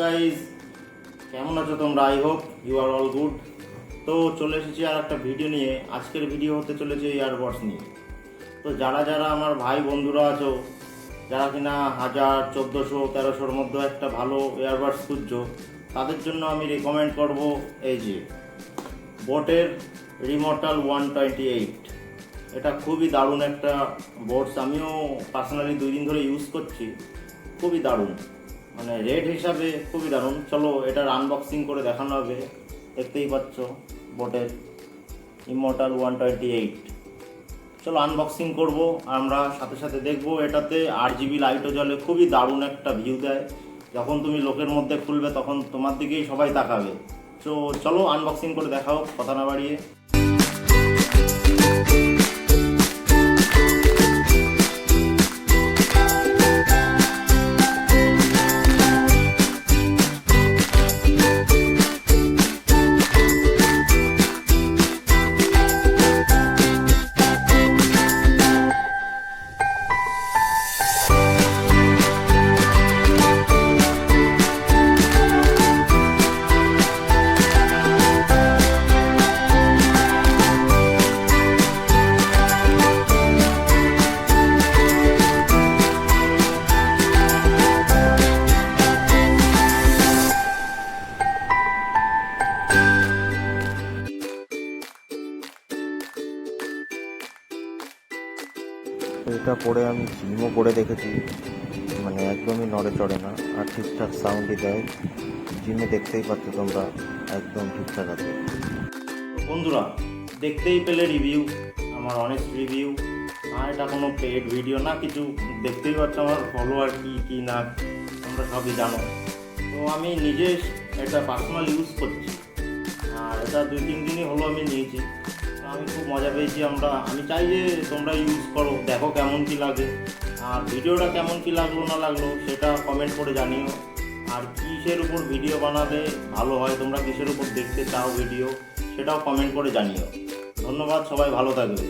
Guys, কেমন আছো তোমরা? I hope you are all good. তো চলে এসেছি আর একটা ভিডিও নিয়ে। আজকের ভিডিও হতে চলেছে ইয়ারবাডস নিয়ে। তো যারা যারা আমার ভাই বন্ধুরা আছো, যারা কিনা 1000, 1400, 1300-র মধ্যে একটা ভালো ইয়ারবাডস খুঁজছো, তাদের জন্য আমি রেকমেন্ড করব এই যে বোটের রিমোটাল 128। এটা খুবই দারুণ একটা বোটস। আমিও পার্সোনালি 2 দিন ধরে ইউজ করছি। খুবই দারুণ, মানে রেট হিসাবে খুবই দারুণ। চলো এটার আনবক্সিং করে দেখানো হবে। দেখতেই পাচ্ছ বোটের ইমর্টাল 128। চলো আনবক্সিং করব আমরা, সাথে সাথে দেখবো এটাতে RGB লাইটও জ্বলে। খুবই দারুণ একটা ভিউ দেয়। যখন তুমি লোকের মধ্যে খুলবে তখন তোমার দিকেই সবাই তাকাবে। তো চলো আনবক্সিং করে দেখাও, কথা না বাড়িয়ে। এটা পরে আমি জিমও করে দেখেছি, মানে একদমই নড়ে চড়ে না, আর ঠিকঠাক সাউন্ডই দেয়। জিমে দেখতেই পাচ্ছ তোমরা, একদম ঠিকঠাক আছে। বন্ধুরা দেখতেই পেলে রিভিউ, আমার অনেস্ট রিভিউ। আর এটা কোনো পেড ভিডিও না কিছু। দেখতেই পাচ্ছ আমার ফলোয়ার কি না তোমরা সবই জানো। তো আমি নিজে এটা পার্সোনাল ইউজ করছি, আর এটা 2-3 দিনই হলো আমি নিয়েছি। আমি খুব মজা পেয়েছি। আমি চাই যে তোমরা ইউজ করো, দেখো কেমন কি লাগে, আর ভিডিওটা কেমন কি লাগলো না লাগলো সেটা কমেন্ট করে জানিও। আর কিসের উপর ভিডিও বানালে ভালো হয়, তোমরা কিসের উপর দেখতে চাও ভিডিও, সেটাও কমেন্ট করে জানিও। ধন্যবাদ, সবাই ভালো থাকবে।